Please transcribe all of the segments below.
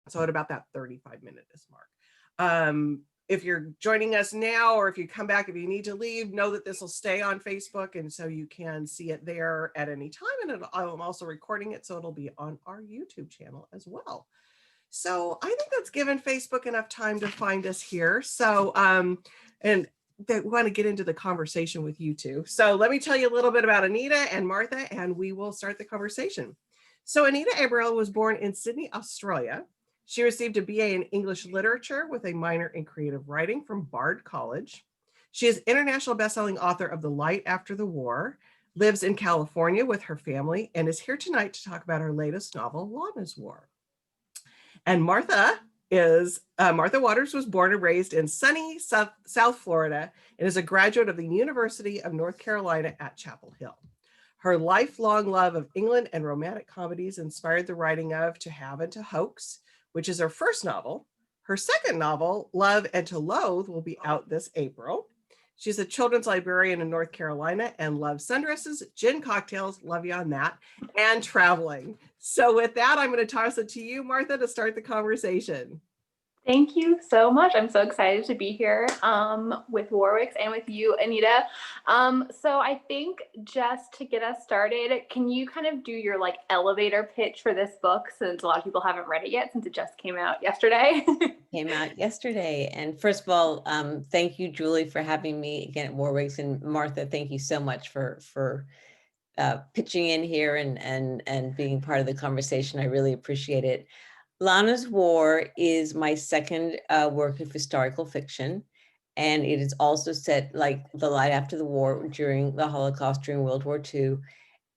So at about that 35-minute mark. If you're joining us now, or if you come back, if you need to leave, know that this will stay on Facebook. And so you can see it there at any time. And I'm also recording it, so it'll be on our YouTube channel as well. So I think that's given Facebook enough time to find us here. So, and that we want to get into the conversation with you two. So let me tell you a little bit about Anita and Martha, and we will start the conversation. So Anita Abriel was born in Sydney, Australia. She received a BA in English Literature with a minor in creative writing from Bard College. She is international bestselling author of The Light After the War, lives in California with her family, and is here tonight to talk about her latest novel, LANA'S War. And Martha Waters was born and raised in sunny South Florida and is a graduate of the University of North Carolina at Chapel Hill. Her lifelong love of England and romantic comedies inspired the writing of To Have and to Hoax, which is her first novel. Her second novel, Love and to Loathe, will be out this April. She's a children's librarian in North Carolina and loves sundresses, gin cocktails, love you on that, and traveling. So with that, I'm going to toss it to you, Martha, to start the conversation. Thank you so much. I'm so excited to be here with Warwick's and with you, Anita. So I think just to get us started, can you kind of do your like elevator pitch for this book, since a lot of people haven't read it yet, since it just came out yesterday? Came out yesterday. And first of all, thank you, Julie, for having me again at Warwick's, and Martha, thank you so much for pitching in here and being part of the conversation. I really appreciate it. LANA'S War is my second work of historical fiction, and it is also set like The Light After the War during the Holocaust, during World War II.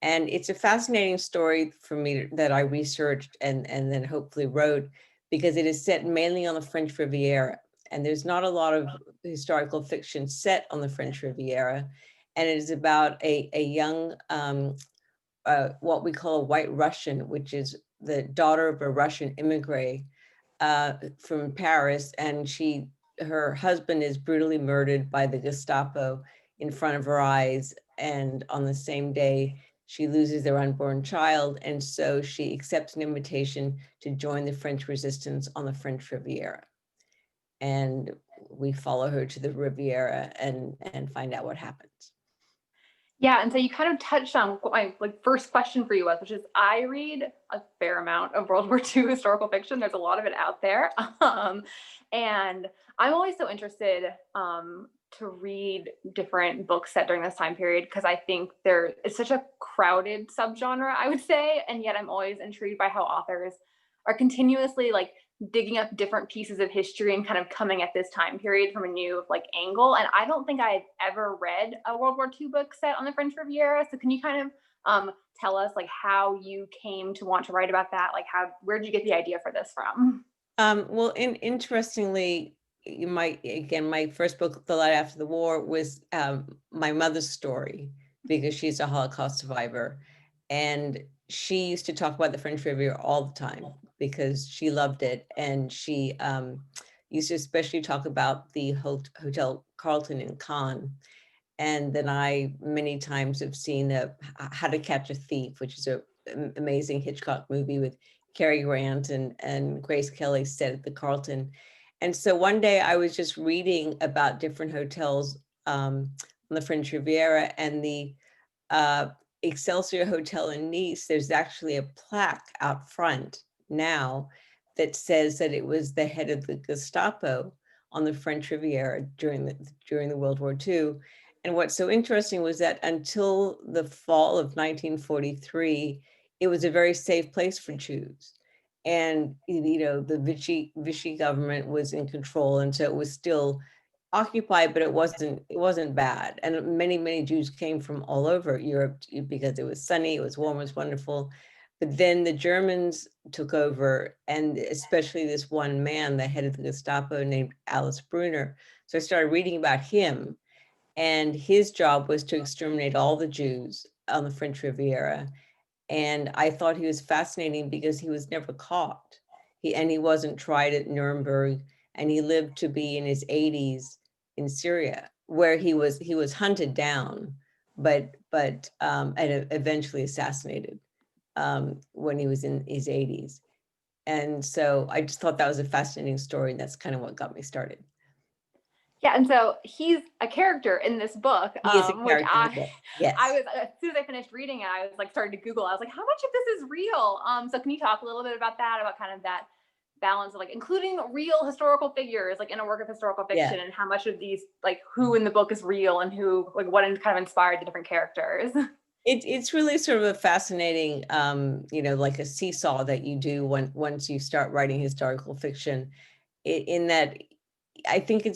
And it's a fascinating story for me that I researched and then hopefully wrote, because it is set mainly on the French Riviera. And there's not a lot of historical fiction set on the French Riviera. And it is about a young, what we call a white Russian, which is the daughter of a Russian immigrant from Paris, and her husband is brutally murdered by the Gestapo in front of her eyes. And on the same day, she loses their unborn child, and so she accepts an invitation to join the French resistance on the French Riviera. And we follow her to the Riviera and find out what happens. Yeah, and so you kind of touched on what my first question for you was, which is I read a fair amount of World War II historical fiction. There's a lot of it out there. And I'm always so interested to read different books set during this time period, because I think it's such a crowded subgenre, I would say. And yet I'm always intrigued by how authors are continuously digging up different pieces of history and kind of coming at this time period from a new angle. And I don't think I had ever read a World War II book set on the French Riviera. So can you kind of tell us how you came to want to write about that? Where did you get the idea for this from? Well, interestingly, my first book, The Light After the War, was my mother's story, because she's a Holocaust survivor. And she used to talk about the French Riviera all the time because she loved it. And she used to especially talk about the Hotel Carlton in Cannes. And then I many times have seen How to Catch a Thief, which is an amazing Hitchcock movie with Cary Grant and Grace Kelly set at the Carlton. And so one day I was just reading about different hotels on the French Riviera, and the Excelsior Hotel in Nice, there's actually a plaque out front now that says that it was the head of the Gestapo on the French Riviera during the World War II. And what's so interesting was that until the fall of 1943, it was a very safe place for Jews. And, the Vichy government was in control. And so it was still occupied, but it wasn't bad. And many Jews came from all over Europe because it was sunny, it was warm, it was wonderful. But then the Germans took over, and especially this one man, the head of the Gestapo, named Alice Brunner. So I started reading about him, and his job was to exterminate all the Jews on the French Riviera. And I thought he was fascinating because he was never caught. He wasn't tried at Nuremberg, and he lived to be in his 80s in Syria, where he was hunted down, but and eventually assassinated when he was in his 80s. And so I just thought that was a fascinating story, and that's kind of what got me started. Yeah, and so he's a character in this book, He is a which character in the book. Yes. I was, as soon as I finished reading it, I was like starting to Google. I was like, how much of this is real? So can you talk a little bit about that, about kind of that balance of like including real historical figures, like in a work of historical fiction, Yeah. and how much of these, like who in the book is real and who, like what kind of inspired the different characters? It's really sort of a fascinating, like a seesaw that you do once you start writing historical fiction. In that, I think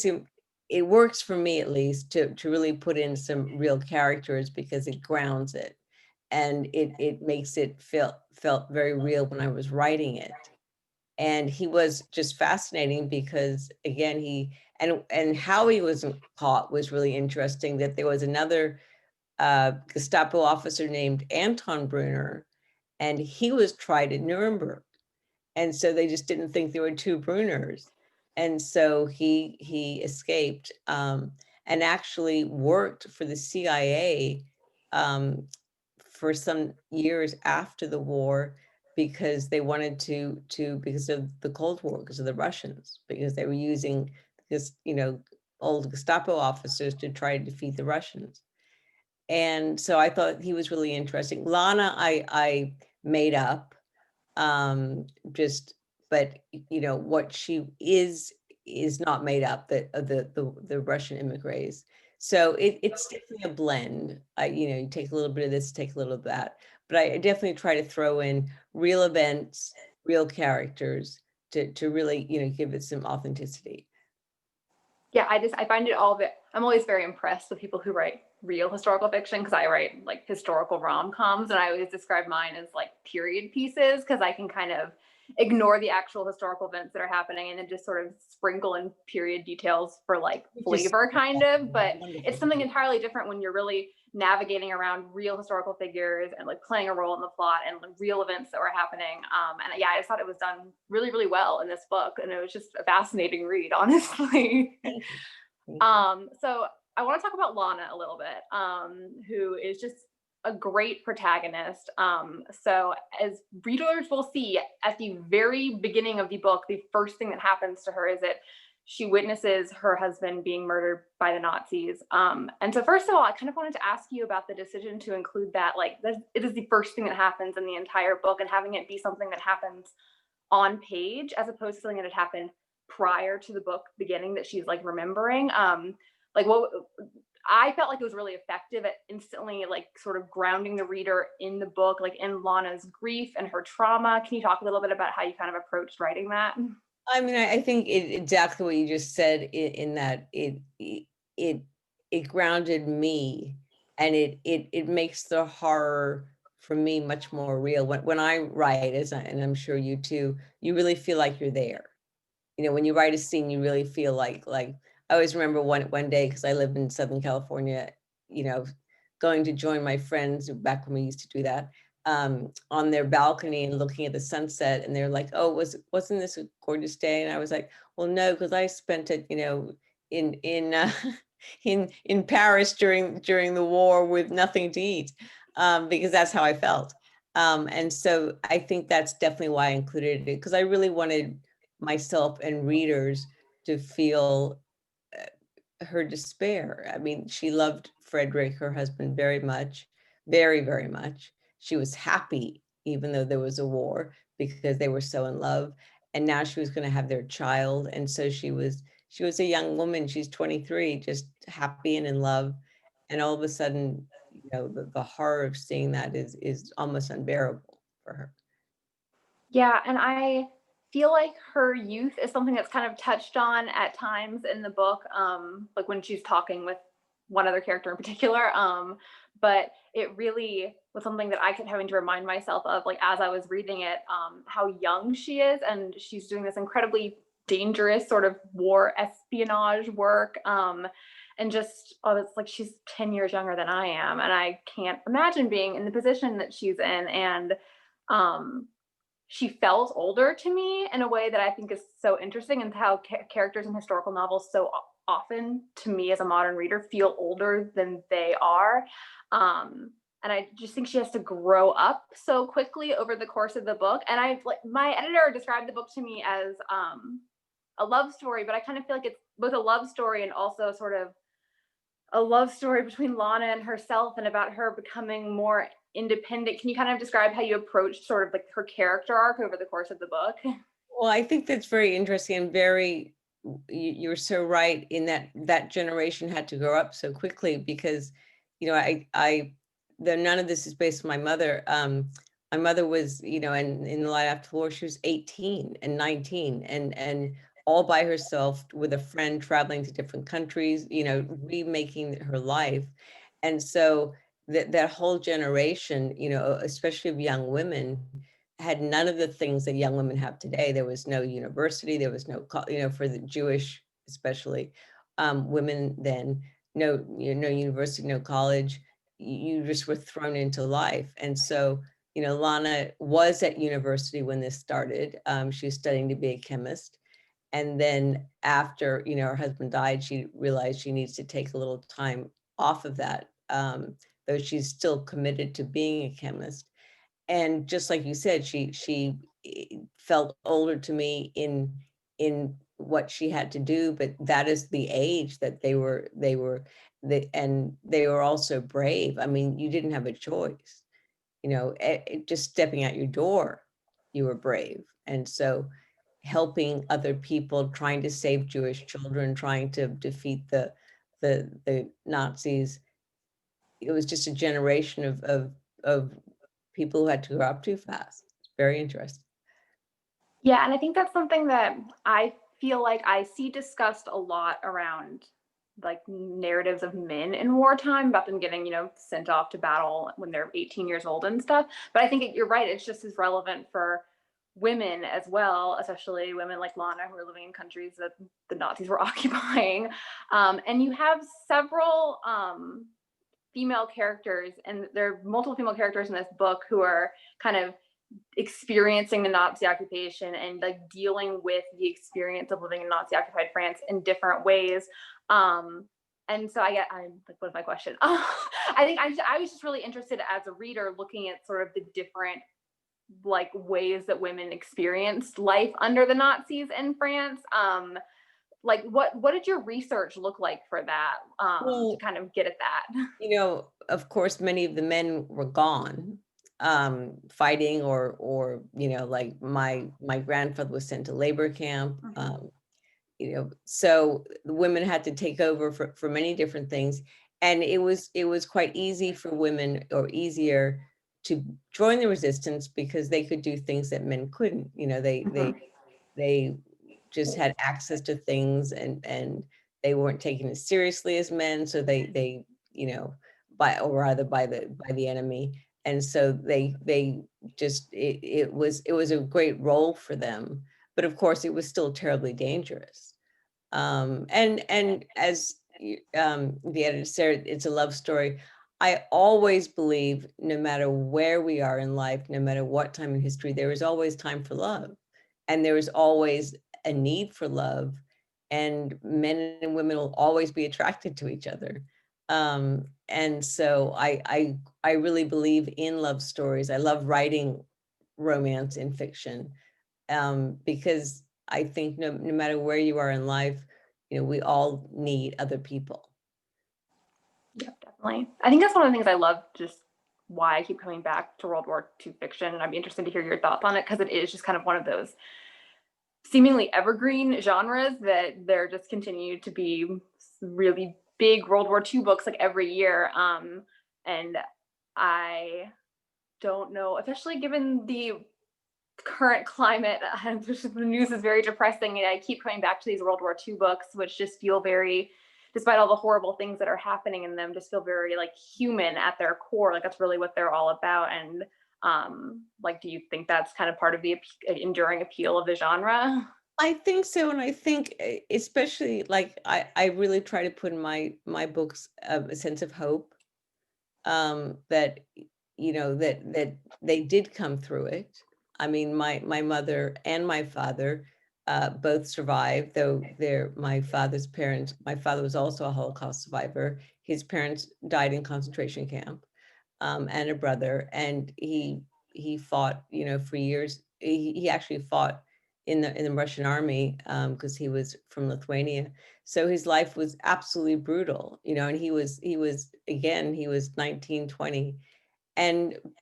it works for me at least to really put in some real characters because it grounds it, and it makes it felt very real when I was writing it. And he was just fascinating because again, and how he was caught was really interesting. That there was another Gestapo officer named Anton Brunner, and he was tried at Nuremberg. And so they just didn't think there were two Bruners. And so he escaped, and actually worked for the CIA um, for some years after the war, because they wanted because of the Cold War, because of the Russians, because they were using this, old Gestapo officers to try to defeat the Russians. And so I thought he was really interesting. Lana, I made up, just, but what she is not made up, that the Russian immigrants. So it's definitely a blend. You take a little bit of this, take a little of that, but I definitely try to throw in real events, real characters to really, give it some authenticity. Yeah, I find it all of it. I'm always very impressed with people who write real historical fiction, because I write like historical rom-coms, and I always describe mine as like period pieces, because I can kind of ignore the actual historical events that are happening and then just sort of sprinkle in period details for like flavor kind of. But it's something entirely different when you're really navigating around real historical figures and like playing a role in the plot and like, real events that were happening. And yeah, I just thought it was done really, really well in this book, and it was just a fascinating read, honestly. So I want to talk about Lana a little bit, who is just a great protagonist. So as readers will see at the very beginning of the book, the first thing that happens to her is that she witnesses her husband being murdered by the Nazis. And so first of all, I kind of wanted to ask you about the decision to include that, like it is the first thing that happens in the entire book, and having it be something that happens on page as opposed to something that had happened prior to the book beginning that she's like remembering. Like what I felt like it was really effective at instantly like sort of grounding the reader in the book, like in Lana's grief and her trauma. Can you talk a little bit about how you kind of approached writing that? I mean, I think exactly what you just said, in that it grounded me, and it makes the horror for me much more real. When I write, and I'm sure you too, you really feel like you're there. When you write a scene, you really feel like I always remember one day, because I lived in Southern California, going to join my friends back when we used to do that, on their balcony and looking at the sunset, and they're like, "Oh, wasn't this a gorgeous day?" And I was like, "Well, no, because I spent it, in in Paris during the war with nothing to eat," because that's how I felt. And so I think that's definitely why I included it, because I really wanted myself and readers to feel her despair. I mean, she loved Frederick, her husband, very much, very, very much. She was happy, even though there was a war, because they were so in love. And now she was going to have their child. And so she was a young woman. She's 23, just happy and in love. And all of a sudden, the horror of seeing that is almost unbearable for her. Yeah, and I feel like her youth is something that's kind of touched on at times in the book, like when she's talking with one other character in particular. But it really was something that I kept having to remind myself of, like as I was reading it, how young she is, and she's doing this incredibly dangerous sort of war espionage work. And just, oh, it's like she's 10 years younger than I am, and I can't imagine being in the position that she's in. And she felt older to me in a way that I think is so interesting, and how characters in historical novels so often, to me as a modern reader, feel older than they are. And I just think she has to grow up so quickly over the course of the book. And I like my editor described the book to me as a love story, but I kind of feel like it's both a love story and also sort of a love story between Lana and herself and about her becoming more independent. Can you kind of describe how you approached sort of like her character arc over the course of the book? Well, I think that's very interesting and very, you're so right in that that generation had to grow up so quickly because, you know, none of this is based on my mother. My mother was, you know, and in the light after the war, she was 18 and 19 and all by herself with a friend traveling to different countries, you know, remaking her life. And so that whole generation, you know, especially of young women, had none of the things that young women have today. There was no university, there was no, you know, for the Jewish, especially women then, no, you know, no university, no college, you just were thrown into life. And so, you know, Lana was at university when this started. She was studying to be a chemist. And then after, you know, her husband died, she realized she needs to take a little time off of that, though she's still committed to being a chemist. And just like you said, she felt older to me in what she had to do, but that is the age that and they were also brave. I mean, you didn't have a choice, you know, just stepping out your door, you were brave. And so helping other people, trying to save Jewish children, trying to defeat the Nazis. It was just a generation of people who had to grow up too fast. It's very interesting. Yeah, and I think that's something that I feel like I see discussed a lot around like narratives of men in wartime about them getting, you know, sent off to battle when they're 18 years old and stuff. But I think you're right, it's just as relevant for women as well, especially women like Lana who are living in countries that the Nazis were occupying. And you have several female characters, and there are multiple female characters in this book who are kind of experiencing the Nazi occupation and like dealing with the experience of living in Nazi occupied France in different ways. And so I'm like, what's my question? I think I was just really interested as a reader looking at sort of the different like ways that women experienced life under the Nazis in France. Like what did your research look like for that to kind of get at that? You know, of course, many of the men were gone, fighting or you know, like my grandfather was sent to labor camp. You know, so the women had to take over for many different things. And it was quite easy for women, or easier, to join the resistance because they could do things that men couldn't. You know, they just had access to things, and they weren't taken as seriously as men. So they you know, or rather by the enemy. And so they just, it was a great role for them. But of course, it was still terribly dangerous. And as the editor said, it's a love story. I always believe, no matter where we are in life, no matter what time in history, there is always time for love. And there is always a need for love. And men and women will always be attracted to each other. And so I really believe in love stories. I love writing romance in fiction, because I think no matter where you are in life, you know, we all need other people. Yeah, definitely. I think that's one of the things I love, just why I keep coming back to World War II fiction. And I'd be interested to hear your thoughts on it, because it is just kind of one of those seemingly evergreen genres that there just continue to be really big World War II books like every year. And I don't know, especially given the current climate, the news is very depressing, and I keep coming back to these World War II books, which just feel very, despite all the horrible things that are happening in them, just feel very like human at their core. Like that's really what they're all about. And like, do you think that's kind of part of the enduring appeal of the genre? I think so. And I think especially, like, I really try to put in my books a sense of hope, that, you know, that they did come through it. I mean, my mother and my father both survived, though my father's parents, my father was also a Holocaust survivor. His parents died in concentration camp. and a brother, and he fought, for years. He actually fought in the Russian army, because he was from Lithuania. So his life was absolutely brutal, and he was 19, 20.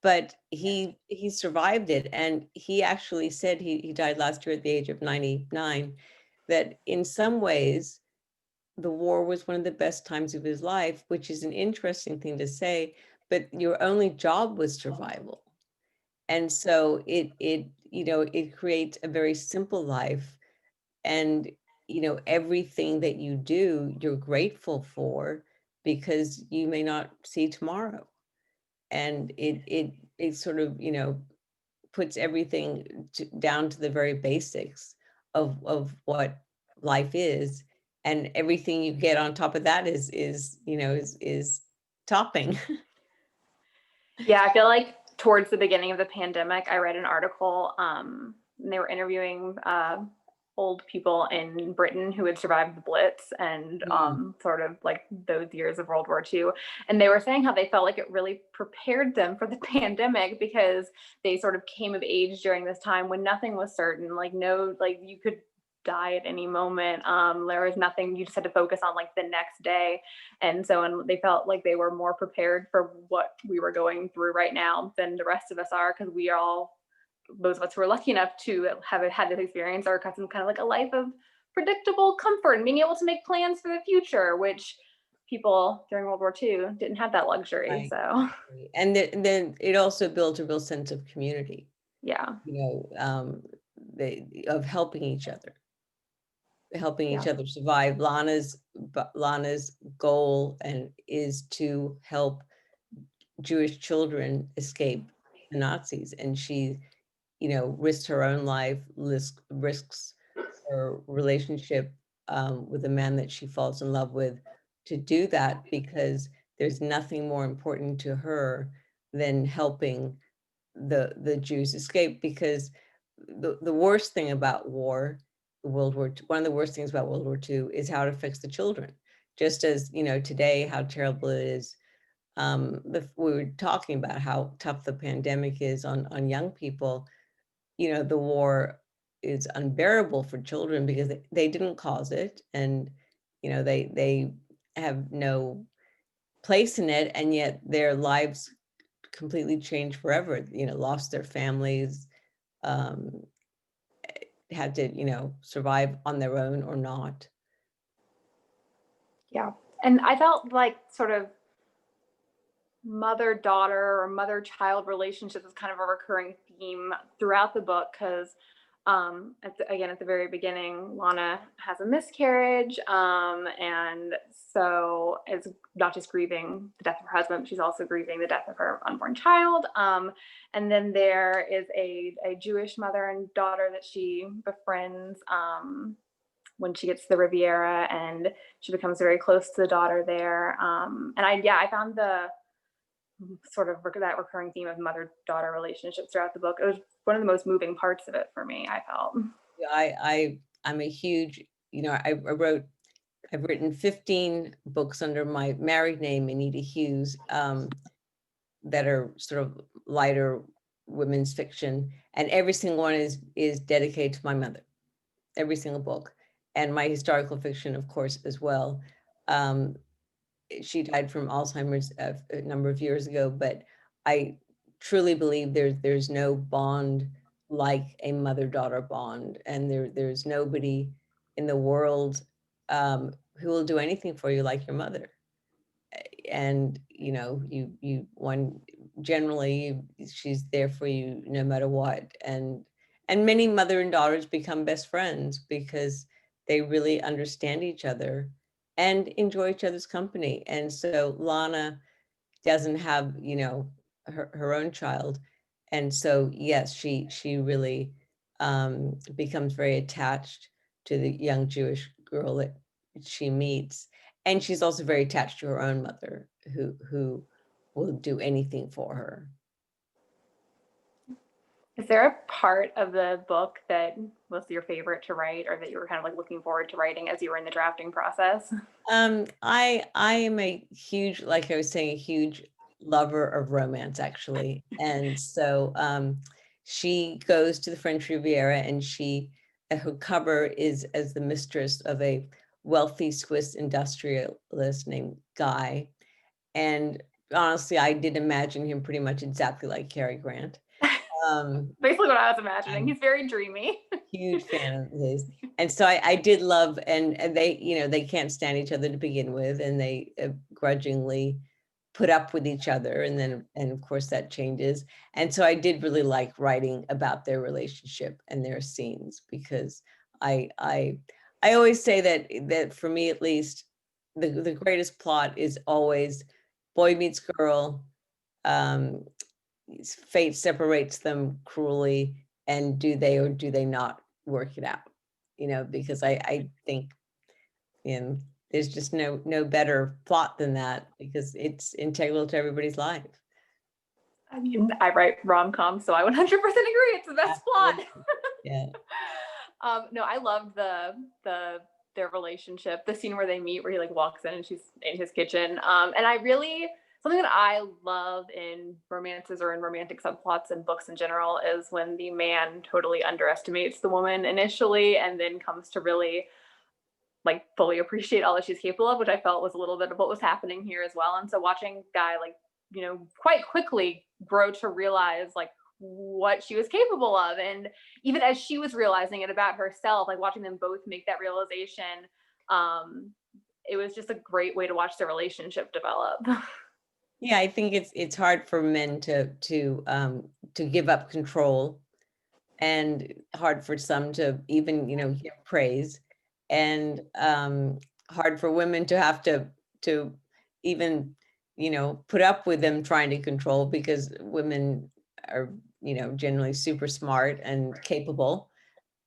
But he survived it, and he actually said, he died last year at the age of 99, that in some ways the war was one of the best times of his life, which is an interesting thing to say, but your only job was survival. And so it creates a very simple life. And everything that you do, you're grateful for, because you may not see tomorrow. And it sort of puts everything down to the very basics of what life is, and everything you get on top of that is topping. Yeah, I feel like towards the beginning of the pandemic, I read an article, and they were interviewing old people in Britain who had survived the Blitz and sort of like those years of World War II. And they were saying how they felt like it really prepared them for the pandemic, because they sort of came of age during this time when nothing was certain, like you could die at any moment. There was nothing, you just had to focus on like the next day. And so, and they felt like they were more prepared for what we were going through right now than the rest of us are, because those of us who were lucky enough to have had this experience are accustomed kind of like a life of predictable comfort and being able to make plans for the future, which people during World War II didn't have that luxury. Right. So, and then it also built a real sense of community, yeah, of helping each Yeah. other survive. Lana's goal is to help Jewish children escape the Nazis, and she risked her own life, risks her relationship with a man that she falls in love with, to do that, because there's nothing more important to her than helping the Jews escape. Because the worst thing about war, one of the worst things about World War II is how it affects the children. Just as today, how terrible it is. We were talking about how tough the pandemic is on young people. The war is unbearable for children because they didn't cause it, and they have no place in it, and yet their lives completely changed forever. Lost their families, um, had to survive on their own or not. Yeah. And I felt like sort of mother-daughter or mother-child relationships is kind of a recurring theme throughout the book, because again, at the very beginning, Lana has a miscarriage, and so is not just grieving the death of her husband, but she's also grieving the death of her unborn child. And then there is a Jewish mother and daughter that she befriends when she gets to the Riviera, and she becomes very close to the daughter there. And I found the sort of that recurring theme of mother-daughter relationships throughout the book. It was one of the most moving parts of it for me, I felt. I'm a huge, I've written 15 books under my married name, Anita Hughes, that are sort of lighter women's fiction, and every single one is dedicated to my mother, every single book, and my historical fiction, of course, as well. She died from Alzheimer's a number of years ago, but I truly believe there's no bond like a mother-daughter bond, and there's nobody in the world who will do anything for you like your mother. And generally she's there for you no matter what. And many mother and daughters become best friends because they really understand each other and enjoy each other's company. And so Lana doesn't have her own child, and so yes, she really becomes very attached to the young Jewish girl that she meets. And she's also very attached to her own mother, who will do anything for her. Is there a part of the book that was your favorite to write, or that you were kind of like looking forward to writing as you were in the drafting process? I am a huge, like I was saying, a huge lover of romance, actually. And so she goes to the French Riviera, and her cover is as the mistress of a wealthy Swiss industrialist named Guy. And honestly, I did imagine him pretty much exactly like Cary Grant. Basically what I was imagining. He's very dreamy. Huge fan of his. And so I did love, and they, they can't stand each other to begin with, and they grudgingly put up with each other, and of course that changes. And so I did really like writing about their relationship and their scenes, because I always say that for me, at least, the greatest plot is always boy meets girl, fate separates them cruelly, and do they or do they not work it out? Because I think there's just no better plot than that, because it's integral to everybody's life. I mean, I write rom-coms, so I 100% agree. It's the best plot. Yeah. No, I loved their relationship, the scene where they meet, where he like walks in and she's in his kitchen. And something that I love in romances or in romantic subplots and books in general is when the man totally underestimates the woman initially and then comes to really like fully appreciate all that she's capable of, which I felt was a little bit of what was happening here as well. And so watching Guy quite quickly grow to realize like what she was capable of, and even as she was realizing it about herself, like watching them both make that realization, it was just a great way to watch their relationship develop. Yeah, I think it's hard for men to give up control, and hard for some to even hear praise, and hard for women to have to even put up with them trying to control, because women are generally super smart and capable,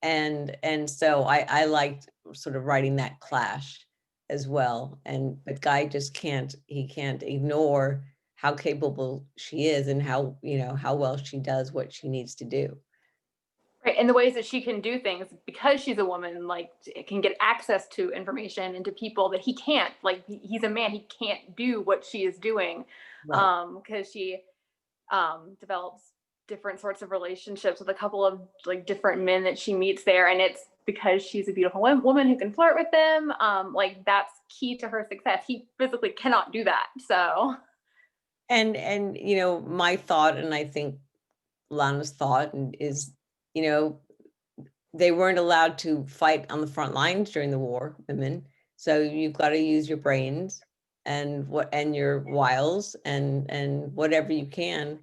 and so I liked sort of writing that clash as well. But Guy just can't ignore how capable she is, and how how well she does what she needs to do. Right, and the ways that she can do things because she's a woman, like can get access to information and to people that he can't. Like he's a man, he can't do what she is doing, Right. because she develops different sorts of relationships with a couple of like different men that she meets there, and it's because she's a beautiful woman who can flirt with them. Like that's key to her success. He physically cannot do that. So And my thought, and I think Lana's thought, is they weren't allowed to fight on the front lines during the war, women. So you've got to use your brains and your wiles and whatever you can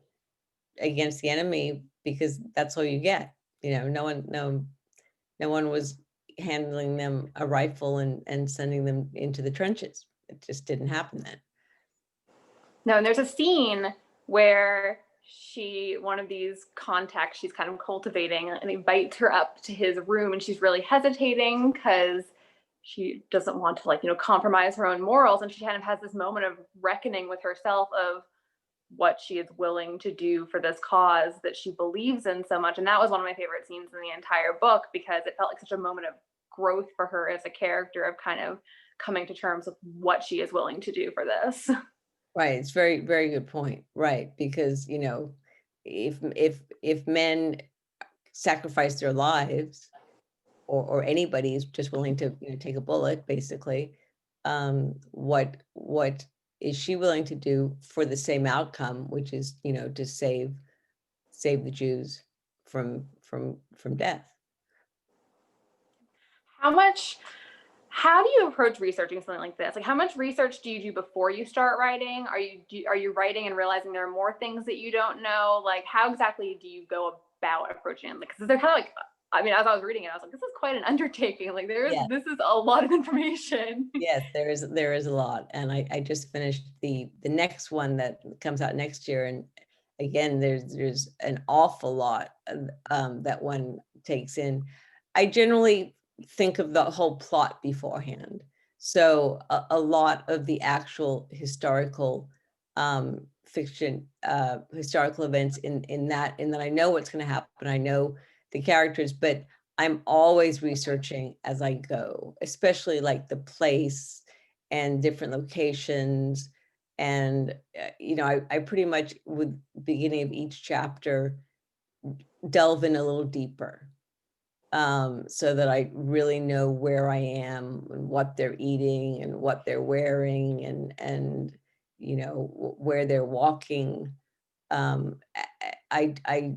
against the enemy, because that's all you get. No one was handling them a rifle and sending them into the trenches. It just didn't happen then. no, and there's a scene where one of these contacts she's kind of cultivating, and invites her up to his room, and she's really hesitating because she doesn't want to compromise her own morals, and she kind of has this moment of reckoning with herself of what she is willing to do for this cause that she believes in so much. And that was one of my favorite scenes in the entire book, because it felt like such a moment of growth for her as a character, of kind of coming to terms with what she is willing to do for this. Right. It's very, very good point. Right. Because, if men sacrifice their lives, or anybody is just willing to take a bullet, basically, what is she willing to do for the same outcome, which is to save the Jews from death? How do you approach researching something like this? Like, how much research do you do before you start writing? Are you writing and realizing there are more things that you don't know? Like, how exactly do you go about approaching it? Because they're kind of like, I mean, as I was reading it, I was like, this is quite an undertaking. Like, this is a lot of information. Yes, there is a lot. And I just finished the next one that comes out next year. And again, there's an awful lot that one takes in. I generally think of the whole plot beforehand. So a lot of the actual historical fiction, historical events in that I know what's going to happen. I know the characters, but I'm always researching as I go, especially like the place and different locations, And, you know, I pretty much, with the beginning of each chapter, delve in a little deeper, so that I really know where I am and what they're eating and what they're wearing, and you know, where they're walking. I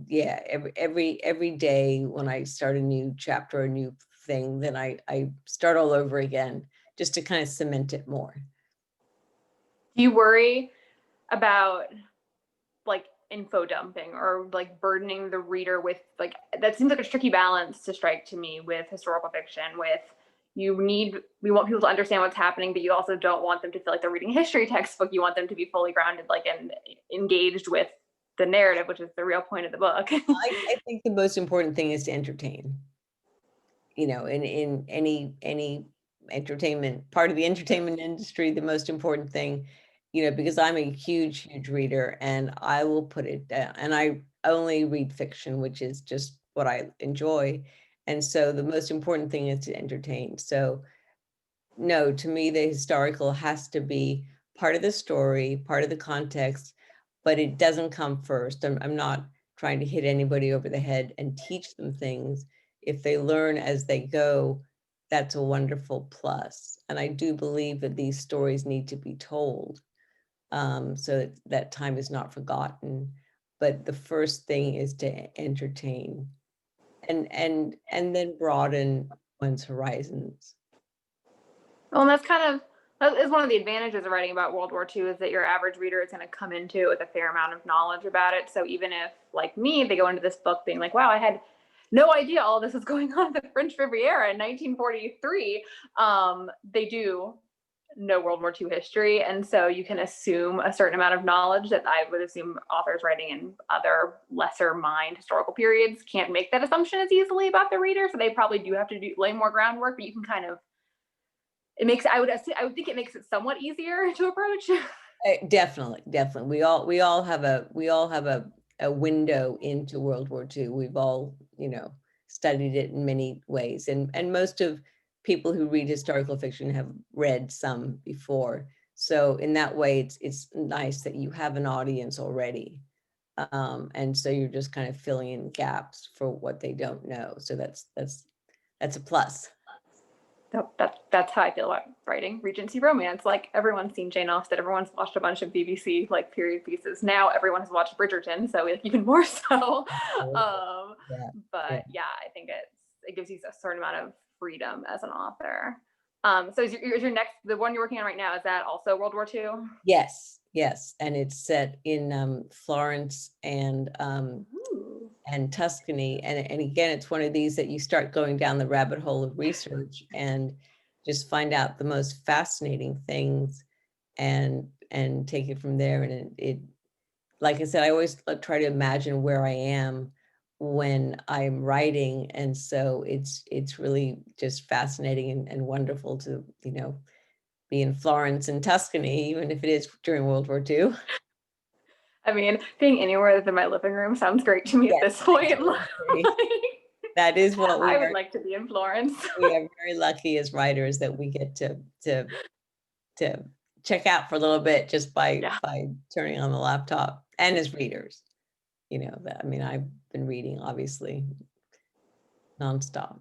yeah, every day when I start a new chapter, a new thing, then I start all over again, just to kind of cement it more. Do you worry about like info dumping or like burdening the reader with, like, that seems like a tricky balance to strike to me with historical fiction, with we want people to understand what's happening, but you also don't want them to feel like they're reading a history textbook. You want them to be fully grounded, like, and engaged with the narrative, which is the real point of the book. I think the most important thing is to entertain. You know, in any entertainment, part of the entertainment industry, the most important thing, you know, because I'm a huge reader, and I will put it down, and I only read fiction, which is just what I enjoy. And so the most important thing is to entertain. So no, to me, the historical has to be part of the story, part of the context, but it doesn't come first. I'm not trying to hit anybody over the head and teach them things. If they learn as they go, that's a wonderful plus. And I do believe that these stories need to be told, so that time is not forgotten. But the first thing is to entertain, and then broaden one's horizons. Well, and that is one of the advantages of writing about World War II, is that your average reader is going to come into it with a fair amount of knowledge about it. So even if, like me, they go into this book being like, wow, I had no idea all this was going on in the French Riviera in 1943, they do know World War II history. And so you can assume a certain amount of knowledge that I would assume authors writing in other lesser mined historical periods can't make that assumption as easily about the reader. So they probably do have to lay more groundwork, but you can kind of, it makes, I would think it makes it somewhat easier to approach. Definitely. We all have a window into World War II. We've all, you know, studied it in many ways, and most of people who read historical fiction have read some before. So in that way, it's nice that you have an audience already, and so you're just kind of filling in gaps for what they don't know. So that's a plus. That's how I feel about writing Regency romance. Like, everyone's seen Jane Austen, everyone's watched a bunch of BBC like period pieces. Now everyone has watched Bridgerton, so even more so. Yeah. But yeah, I think it gives you a certain amount of freedom as an author. So is your next, the one you're working on right now, is that also World War II? Yes, and it's set in Florence and Tuscany. And again, it's one of these that you start going down the rabbit hole of research and just find out the most fascinating things, and take it from there. And it, like I said, I always try to imagine where I am when I'm writing. And so it's really just fascinating and wonderful to, you know, be in Florence and Tuscany, even if it is during World War II. I mean, being anywhere than my living room sounds great to me at this point. That is what we I would are. like to be in Florence. We are very lucky as writers that we get to check out for a little bit just by turning on the laptop, and as readers, you know, that, I mean, I've been reading obviously nonstop.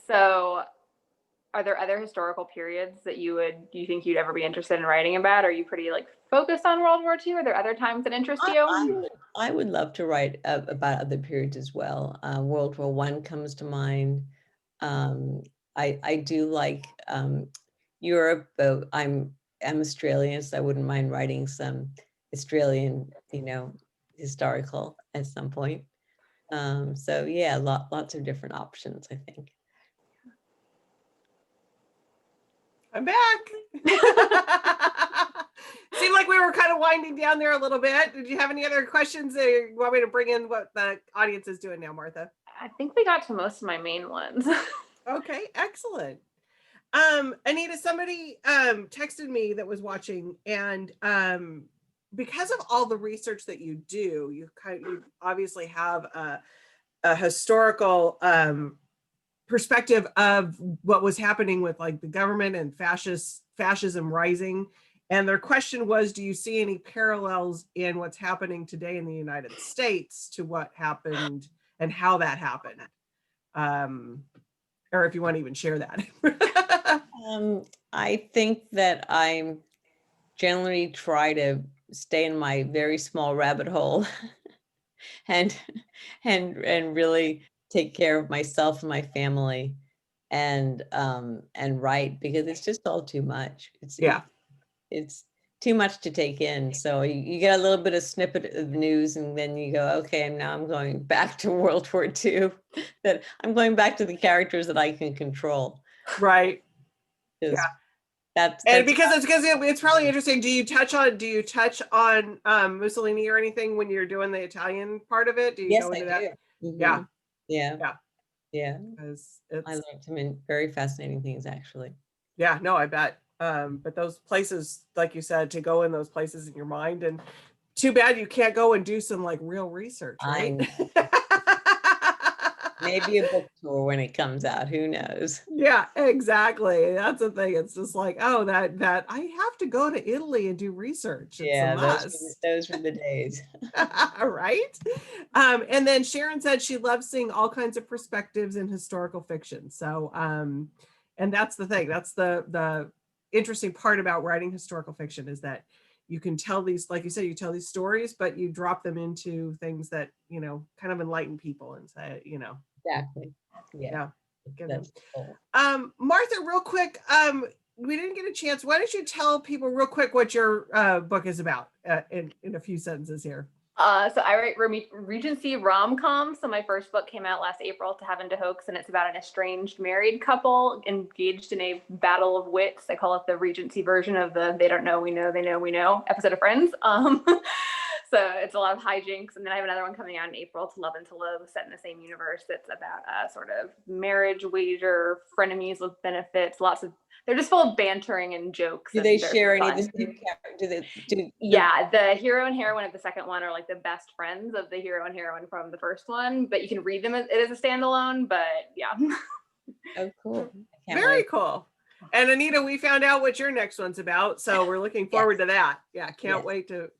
So are there other historical periods that you think you'd ever be interested in writing about? Are you pretty like focused on World War II? Are there other times that interest you? I would love to write about other periods as well. World War I comes to mind. I do like Europe, but I'm Australian, so I wouldn't mind writing some Australian, you know, historical at some point. So yeah, lots of different options, I think. I'm back. Seemed like we were kind of winding down there a little bit. Did you have any other questions, or you want me to bring in what the audience is doing now, Martha? I think we got to most of my main ones. Okay, excellent. Anita, somebody texted me that was watching, and because of all the research that you do, you obviously have a historical perspective of what was happening with like the government and fascist Fascism Rising. And their question was, do you see any parallels in what's happening today in the United States to what happened and how that happened? Or if you want to even share that. I think that I'm generally try to stay in my very small rabbit hole and really take care of myself and my family and write, because it's just all too much. It's too much to take in. So you get a little bit of snippet of news and then you go, okay, now I'm going back to World War II, that I'm going back to the characters that I can control. Right. Yeah. That's because it's probably interesting. Do you touch on Mussolini or anything when you're doing the Italian part of it? Do you go into that? Mm-hmm. Yeah. Because I learned some very fascinating things, actually. Yeah, no, I bet. But those places, like you said, to go in those places in your mind, and too bad you can't go and do some like real research, right? Maybe a book tour when it comes out, who knows? Yeah, exactly. That's the thing. It's just like, oh, that I have to go to Italy and do research. It's those were the days. Right. And then Sharon said she loves seeing all kinds of perspectives in historical fiction. So and that's the thing. That's the interesting part about writing historical fiction, is that you can tell these, like you said, you tell these stories, but you drop them into things that, kind of enlighten people and say, Exactly. Yeah. That's cool. Martha, real quick, we didn't get a chance. Why don't you tell people real quick what your book is about in a few sentences here? So I write Regency rom-com. So my first book came out last April, To Heaven to Hoax, and it's about an estranged married couple engaged in a battle of wits. I call it the Regency version of the They Don't Know, We Know, They Know, We Know episode of Friends. So it's a lot of hijinks. And then I have another one coming out in April, To Love and to Loathe, set in the same universe. It's about a sort of marriage wager, frenemies with benefits, they're just full of bantering and jokes. Do they share any of the same characters? Yeah, the hero and heroine of the second one are like the best friends of the hero and heroine from the first one, but you can read them as it is a standalone, but yeah. Oh, cool. Very cool. And Anita, we found out what your next one's about, so we're looking forward to that. Yeah, can't wait to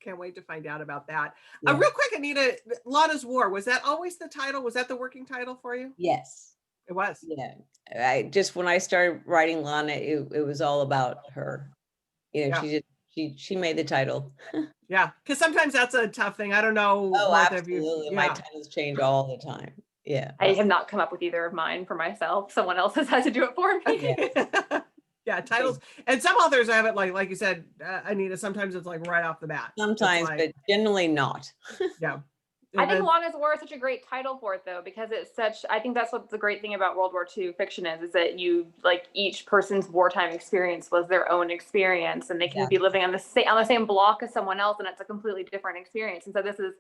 find out about that. Real quick, Anita, Lana's War, was that always the title? Was that the working title for you? Yes. It was. Yeah. When I started writing Lana, it was all about her. She made the title. Yeah, because sometimes that's a tough thing. I don't know. Oh, absolutely. My titles change all the time. Yeah. I have not come up with either of mine for myself. Someone else has had to do it for me. Yeah, titles. And some authors have it like you said, Anita, sometimes it's like right off the bat. Sometimes, but generally not. Yeah. I think Lana's War is such a great title for it, though, because I think that's what the great thing about World War II fiction is that each person's wartime experience was their own experience, and they can be living on the same block as someone else, and it's a completely different experience. And so this is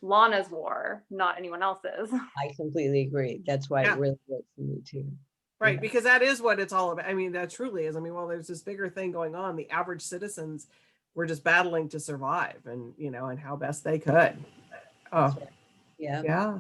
Lana's war, not anyone else's. I completely agree. That's why it really works for me too. Right, because that is what it's all about. I mean, that truly is. I mean, well, there's this bigger thing going on. The average citizens were just battling to survive, and and how best they could. Oh, yeah.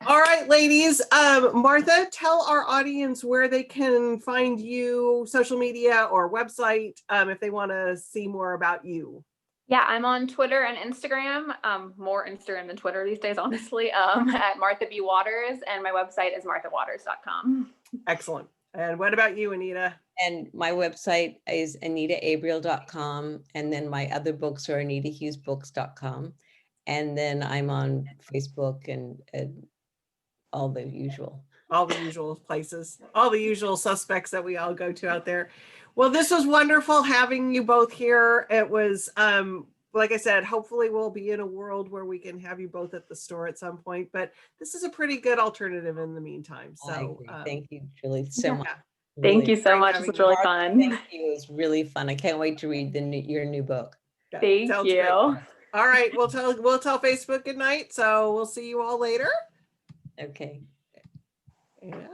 All right, ladies. Martha, tell our audience where they can find you, social media or website, if they want to see more about you. Yeah, I'm on Twitter and Instagram, more Instagram than Twitter these days, honestly, at Martha B. Waters, and my website is marthawaters.com. Excellent. And what about you, Anita? And my website is anitaabriel.com, and then my other books are anitahughesbooks.com. And then I'm on Facebook and all the usual places, all the usual suspects that we all go to out there. Well, this was wonderful having you both here. It was, like I said, hopefully we'll be in a world where we can have you both at the store at some point, but this is a pretty good alternative in the meantime. So thank you, Julie, so much. Thank you so much. It was really fun. Thank you. It was really fun. I can't wait to read your new book. Thank you. Great. All right, we'll tell Facebook good night. So we'll see you all later. Okay. Yeah.